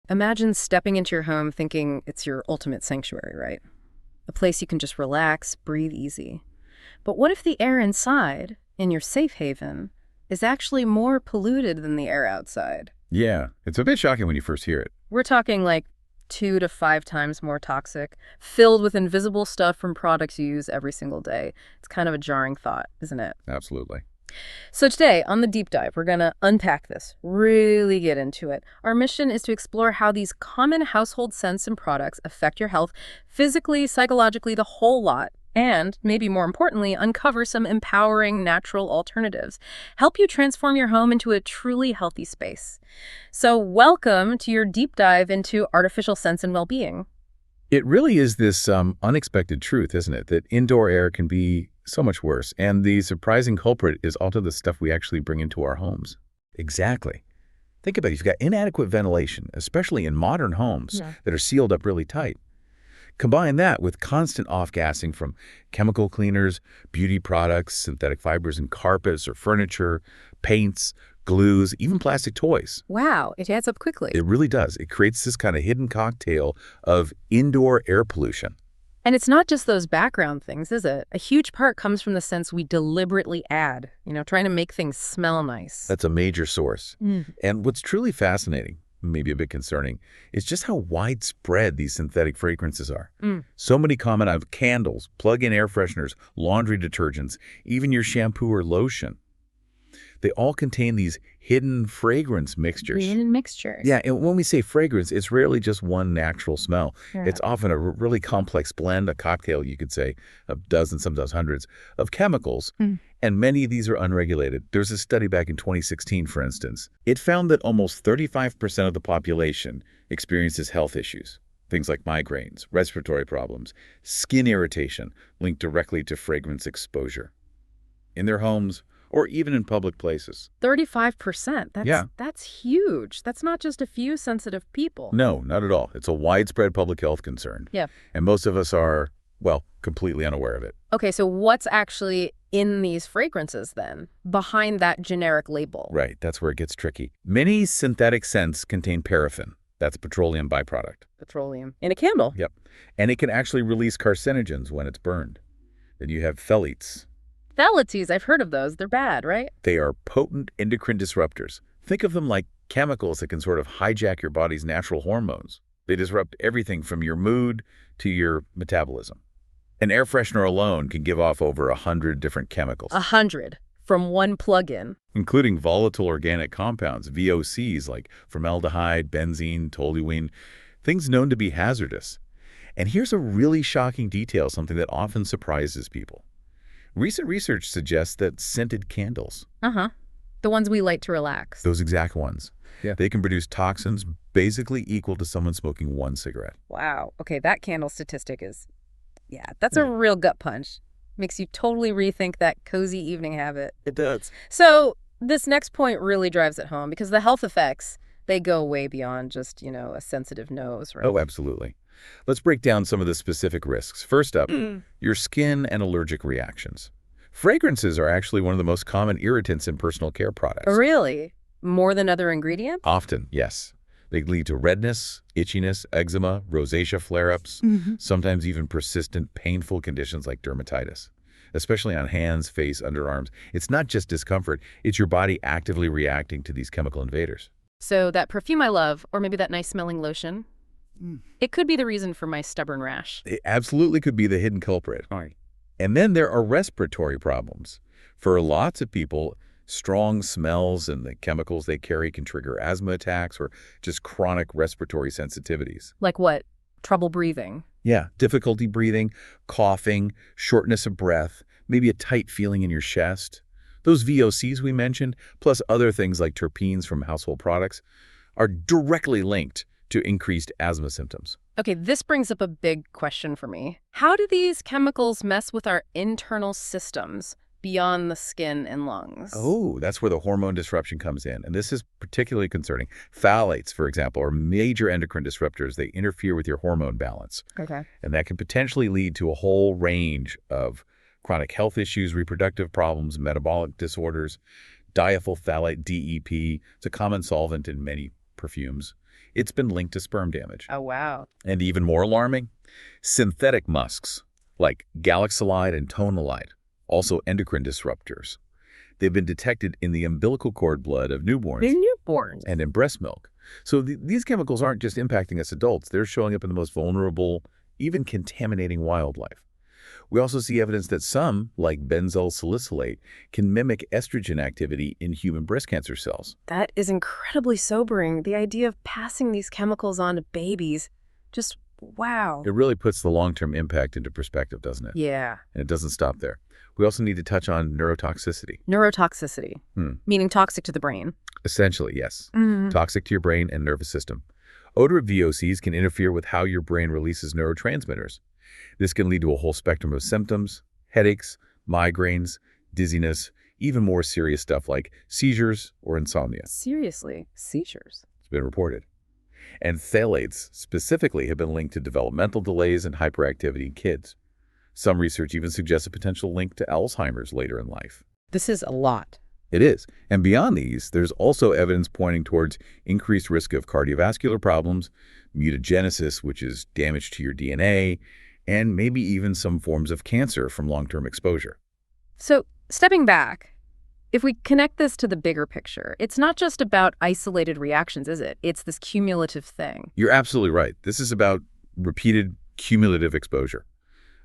Imagine stepping into your home thinking it's your ultimate sanctuary, right? A place you can just relax, breathe easy. But what if the air inside, in your safe haven, is actually more polluted than the air outside? Yeah, it's a bit shocking when you first hear it. We're talking like 2 to 5 times more toxic, filled with invisible stuff from products you use every single day. It's kind of a jarring thought, isn't it? Absolutely. So today, on the deep dive, we're going to unpack this, really get into it. Our mission is to explore how these common household scents and products affect your health physically, psychologically, the whole lot. And, maybe more importantly, uncover some empowering natural alternatives. Help you transform your home into a truly healthy space. So welcome to your deep dive into artificial scents and well-being. It really is this unexpected truth, isn't it, that indoor air can be so much worse. And the surprising culprit is also the stuff we actually bring into our homes. Exactly. Think about it. You've got inadequate ventilation, especially in modern homes that are sealed up really tight. Combine that with constant off-gassing from chemical cleaners, beauty products, synthetic fibers in carpets or furniture, paints, glues, even plastic toys. Wow, it adds up quickly. It really does. It creates this kind of hidden cocktail of indoor air pollution. And it's not just those background things, is it? A huge part comes from the sense we deliberately add, trying to make things smell nice. That's a major source. And what's truly fascinating, maybe a bit concerning, is just how widespread these synthetic fragrances are. So many common out of candles, plug-in air fresheners, laundry detergents, even your shampoo or lotion. They all contain these hidden fragrance mixtures. Hidden mixtures. Yeah, and when we say fragrance, it's rarely just one natural smell. Yeah. It's often a really complex blend, a cocktail, you could say, of dozens, sometimes hundreds, of chemicals. And many of these are unregulated. There's a study back in 2016, for instance. It found that almost 35% of the population experiences health issues. Things like migraines, respiratory problems, skin irritation linked directly to fragrance exposure. In their homes, or even in public places. 35%. Yeah. That's huge. That's not just a few sensitive people. No, not at all. It's a widespread public health concern. Yeah. And most of us are, well, completely unaware of it. Okay, so what's actually in these fragrances then, behind that generic label? Right, that's where it gets tricky. Many synthetic scents contain paraffin. That's a petroleum byproduct. Petroleum. In a candle. Yep. And it can actually release carcinogens when it's burned. Then you have phthalates. Phthalates, I've heard of those. They're bad, right? They are potent endocrine disruptors. Think of them like chemicals that can sort of hijack your body's natural hormones. They disrupt everything from your mood to your metabolism. An air freshener alone can give off over 100 different chemicals. 100 from one plug-in. Including volatile organic compounds, VOCs, like formaldehyde, benzene, toluene, things known to be hazardous. And here's a really shocking detail, something that often surprises people. Recent research suggests that scented candles, The ones we light to relax. those exact ones, they can produce toxins basically equal to someone smoking one cigarette. Wow. Okay, that candle statistic is, that's a real gut punch. Makes you totally rethink that cozy evening habit. It does. So this next point really drives it home because the health effects, they go way beyond just, a sensitive nose, right? Oh, absolutely. Let's break down some of the specific risks. First up, your skin and allergic reactions. Fragrances are actually one of the most common irritants in personal care products. Really? More than other ingredients? Often, yes. They lead to redness, itchiness, eczema, rosacea flare-ups, sometimes even persistent, painful conditions like dermatitis, especially on hands, face, underarms. It's not just discomfort, it's your body actively reacting to these chemical invaders. So that perfume I love, or maybe that nice smelling lotion, it could be the reason for my stubborn rash. It absolutely could be the hidden culprit. And then there are respiratory problems. For lots of people, strong smells and the chemicals they carry can trigger asthma attacks or just chronic respiratory sensitivities. Like what? Trouble breathing. Yeah, difficulty breathing, coughing, shortness of breath, maybe a tight feeling in your chest. Those VOCs we mentioned, plus other things like terpenes from household products, are directly linked to increased asthma symptoms. Okay, this brings up a big question for me. How do these chemicals mess with our internal systems beyond the skin and lungs? Oh, that's where the hormone disruption comes in. And this is particularly concerning. Phthalates, for example, are major endocrine disruptors. They interfere with your hormone balance. Okay. And that can potentially lead to a whole range of chronic health issues, reproductive problems, metabolic disorders. Diethyl phthalate, DEP, it's a common solvent in many perfumes. It's been linked to sperm damage. Oh, wow. And even more alarming, synthetic musks like galaxolide and tonalide, also endocrine disruptors. They've been detected in the umbilical cord blood of newborns They're newborns. and in breast milk. So these chemicals aren't just impacting us adults, they're showing up in the most vulnerable, even contaminating wildlife. We also see evidence that some, like benzoyl salicylate, can mimic estrogen activity in human breast cancer cells. That is incredibly sobering. The idea of passing these chemicals on to babies, just wow. It really puts the long-term impact into perspective, doesn't it? Yeah. And it doesn't stop there. We also need to touch on neurotoxicity. Neurotoxicity, meaning toxic to the brain. Essentially, yes. Mm. Toxic to your brain and nervous system. Odorant VOCs can interfere with how your brain releases neurotransmitters. This can lead to a whole spectrum of symptoms, headaches, migraines, dizziness, even more serious stuff like seizures or insomnia. Seriously, seizures. It's been reported. And phthalates specifically have been linked to developmental delays and hyperactivity in kids. Some research even suggests a potential link to Alzheimer's later in life. This is a lot. It is. And beyond these, there's also evidence pointing towards increased risk of cardiovascular problems, mutagenesis, which is damage to your DNA, and maybe even some forms of cancer from long-term exposure. So, stepping back, if we connect this to the bigger picture, it's not just about isolated reactions, is it? It's this cumulative thing. You're absolutely right. This is about repeated cumulative exposure,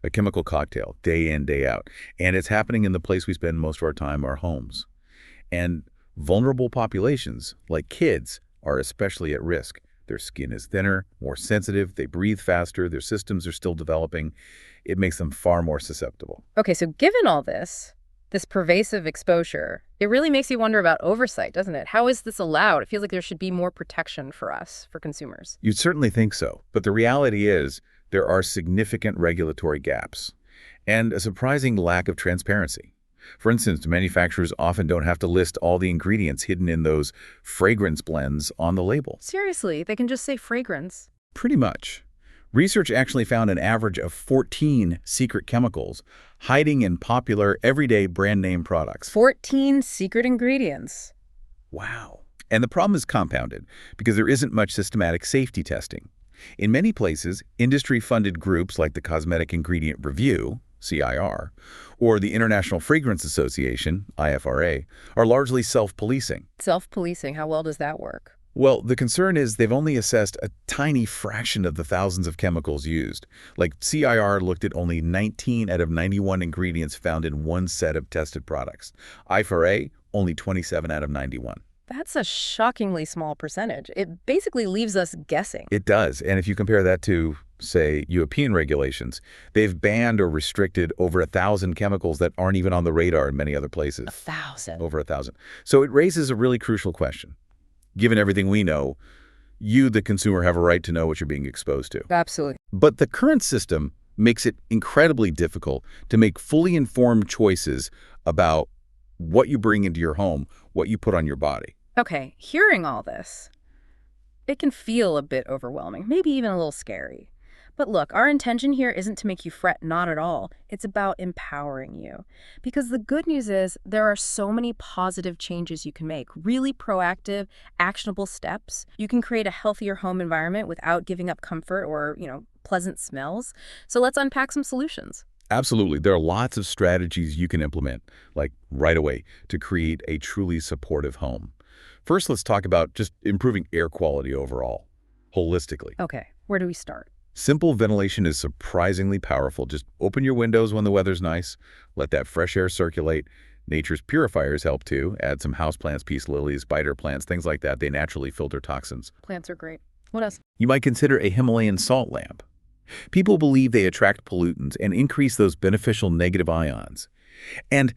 a chemical cocktail, day in, day out. And it's happening in the place we spend most of our time, our homes. And vulnerable populations, like kids, are especially at risk. Their skin is thinner, more sensitive, they breathe faster, their systems are still developing. It makes them far more susceptible. Okay, so given all this pervasive exposure, it really makes you wonder about oversight, doesn't it? How is this allowed? It feels like there should be more protection for us, for consumers. You'd certainly think so, but the reality is there are significant regulatory gaps and a surprising lack of transparency. For instance, manufacturers often don't have to list all the ingredients hidden in those fragrance blends on the label. Seriously, they can just say fragrance. Pretty much. Research actually found an average of 14 secret chemicals hiding in popular everyday brand name products. 14 secret ingredients. Wow. And the problem is compounded because there isn't much systematic safety testing. In many places, industry-funded groups like the Cosmetic Ingredient Review, CIR, or the International Fragrance Association, IFRA, are largely self-policing. Self-policing, how well does that work? Well, the concern is they've only assessed a tiny fraction of the thousands of chemicals used. Like CIR looked at only 19 out of 91 ingredients found in one set of tested products. IFRA, only 27 out of 91. That's a shockingly small percentage. It basically leaves us guessing. It does. And if you compare that to, say, European regulations, they've banned or restricted over 1,000 chemicals that aren't even on the radar in many other places. 1,000. Over 1,000. So it raises a really crucial question. Given everything we know, you, the consumer, have a right to know what you're being exposed to. Absolutely. But the current system makes it incredibly difficult to make fully informed choices about what you bring into your home, what you put on your body. Okay, hearing all this, it can feel a bit overwhelming, maybe even a little scary. But look, our intention here isn't to make you fret, not at all. It's about empowering you. Because the good news is there are so many positive changes you can make, really proactive, actionable steps. You can create a healthier home environment without giving up comfort or, pleasant smells. So let's unpack some solutions. Absolutely. There are lots of strategies you can implement, like right away, to create a truly supportive home. First, let's talk about just improving air quality overall, holistically. Okay, where do we start? Simple ventilation is surprisingly powerful. Just open your windows when the weather's nice, let that fresh air circulate. Nature's purifiers help too. Add some houseplants, peace lilies, spider plants, things like that. They naturally filter toxins. Plants are great. What else? You might consider a Himalayan salt lamp. People believe they attract pollutants and increase those beneficial negative ions. And,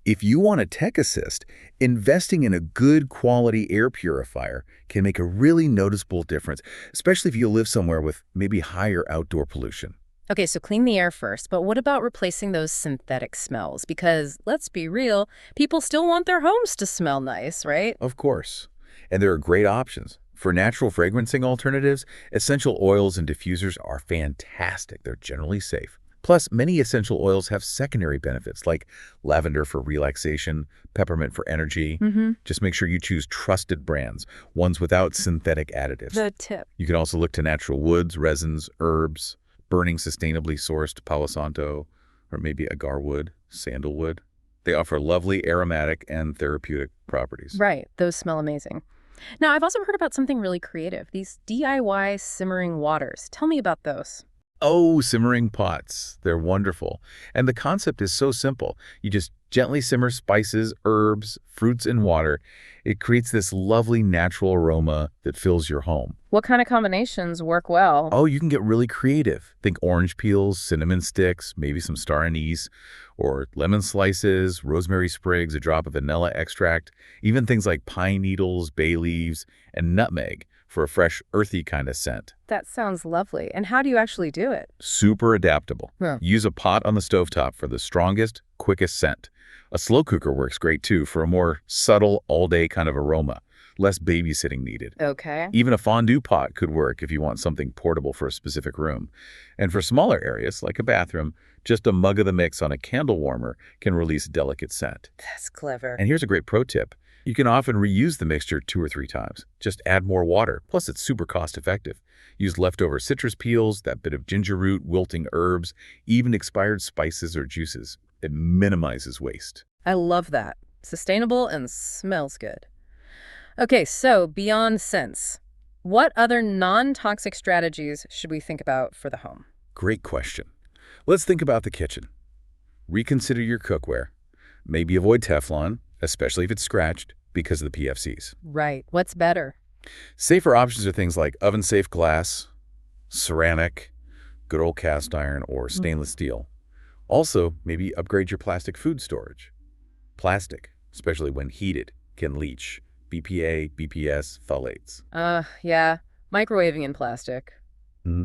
if you want a tech assist, investing in a good quality air purifier can make a really noticeable difference, especially if you live somewhere with maybe higher outdoor pollution. Okay, so clean the air first, but what about replacing those synthetic smells? Because let's be real, people still want their homes to smell nice, right? Of course. And there are great options. For natural fragrancing alternatives, essential oils and diffusers are fantastic. They're generally safe. Plus, many essential oils have secondary benefits like lavender for relaxation, peppermint for energy. Mm-hmm. Just make sure you choose trusted brands, ones without synthetic additives. The tip. You can also look to natural woods, resins, herbs, burning sustainably sourced Palo Santo, or maybe agar wood, sandalwood. They offer lovely aromatic and therapeutic properties. Right. Those smell amazing. Now, I've also heard about something really creative, these DIY simmering waters. Tell me about those. Oh, simmering pots. They're wonderful. And the concept is so simple. You just gently simmer spices, herbs, fruits in water. It creates this lovely natural aroma that fills your home. What kind of combinations work well? Oh, you can get really creative. Think orange peels, cinnamon sticks, maybe some star anise, or lemon slices, rosemary sprigs, a drop of vanilla extract, even things like pine needles, bay leaves, and nutmeg for a fresh, earthy kind of scent. That sounds lovely. And how do you actually do it? Super adaptable. Huh. Use a pot on the stovetop for the strongest, quickest scent. A slow cooker works great too for a more subtle, all-day kind of aroma. Less babysitting needed. Okay. Even a fondue pot could work if you want something portable for a specific room. And for smaller areas, like a bathroom, just a mug of the mix on a candle warmer can release a delicate scent. That's clever. And here's a great pro tip. You can often reuse the mixture 2 or 3 times. Just add more water. Plus, it's super cost-effective. Use leftover citrus peels, that bit of ginger root, wilting herbs, even expired spices or juices. It minimizes waste. I love that. Sustainable and smells good. Okay, so beyond scents, what other non-toxic strategies should we think about for the home? Great question. Let's think about the kitchen. Reconsider your cookware. Maybe avoid Teflon, especially if it's scratched, because of the PFCs. Right. What's better? Safer options are things like oven-safe glass, ceramic, good old cast iron, or stainless steel. Also, maybe upgrade your plastic food storage. Plastic, especially when heated, can leach BPA, BPS, phthalates. Yeah. Microwaving in plastic.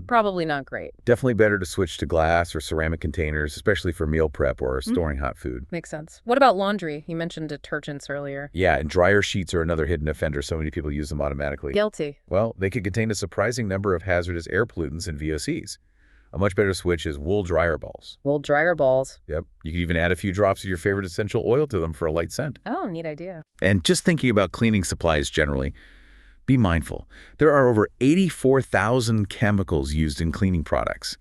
Probably not great. Definitely better to switch to glass or ceramic containers, especially for meal prep or storing hot food. Makes sense. What about laundry? You mentioned detergents earlier. Yeah, and dryer sheets are another hidden offender. So many people use them automatically. Guilty. Well, they could contain a surprising number of hazardous air pollutants and VOCs. A much better switch is wool dryer balls. Wool dryer balls. Yep. You can even add a few drops of your favorite essential oil to them for a light scent. Oh, neat idea. And just thinking about cleaning supplies generally, be mindful. There are over 84,000 chemicals used in cleaning products.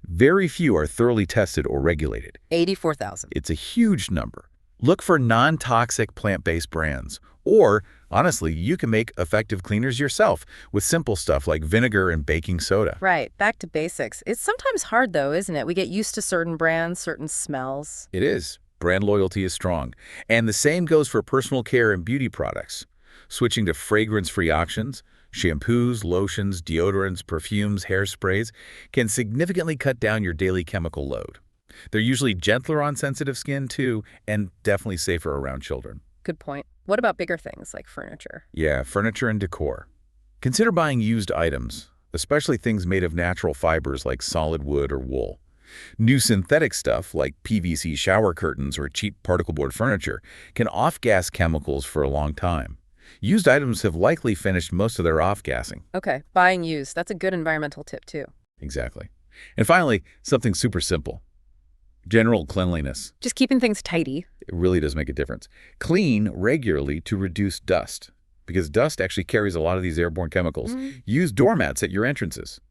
Very few are thoroughly tested or regulated. 84,000. It's a huge number. Look for non-toxic plant-based brands. Or, honestly, you can make effective cleaners yourself with simple stuff like vinegar and baking soda. Right. Back to basics. It's sometimes hard, though, isn't it? We get used to certain brands, certain smells. It is. Brand loyalty is strong. And the same goes for personal care and beauty products. Switching to fragrance-free options, shampoos, lotions, deodorants, perfumes, hairsprays, can significantly cut down your daily chemical load. They're usually gentler on sensitive skin, too, and definitely safer around children. Good point. What about bigger things like furniture? Yeah, furniture and decor. Consider buying used items, especially things made of natural fibers like solid wood or wool. New synthetic stuff like PVC shower curtains or cheap particle board furniture can off-gas chemicals for a long time. Used items have likely finished most of their off-gassing. Okay, buying used. That's a good environmental tip, too. Exactly. And finally, something super simple. General cleanliness. Just keeping things tidy. It really does make a difference. Clean regularly to reduce dust, because dust actually carries a lot of these airborne chemicals. Use doormats at your entrances.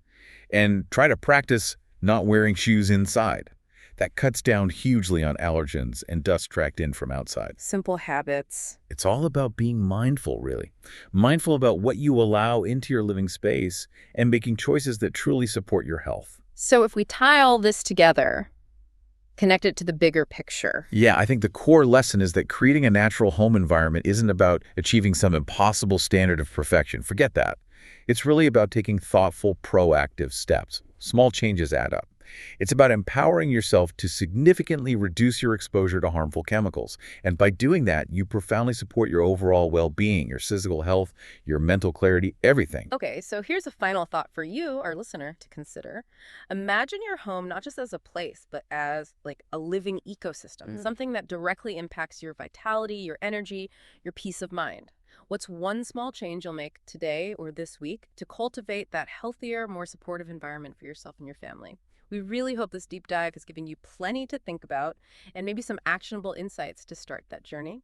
And try to practice not wearing shoes inside. That cuts down hugely on allergens and dust tracked in from outside. Simple habits. It's all about being mindful, really. Mindful about what you allow into your living space and making choices that truly support your health. So if we tie all this together, connect it to the bigger picture. Yeah, I think the core lesson is that creating a natural home environment isn't about achieving some impossible standard of perfection. Forget that. It's really about taking thoughtful, proactive steps. Small changes add up. It's about empowering yourself to significantly reduce your exposure to harmful chemicals. And by doing that, you profoundly support your overall well-being, your physical health, your mental clarity, everything. Okay, so here's a final thought for you, our listener, to consider. Imagine your home not just as a place, but as like a living ecosystem, something that directly impacts your vitality, your energy, your peace of mind. What's one small change you'll make today or this week to cultivate that healthier, more supportive environment for yourself and your family? We really hope this deep dive has given you plenty to think about and maybe some actionable insights to start that journey.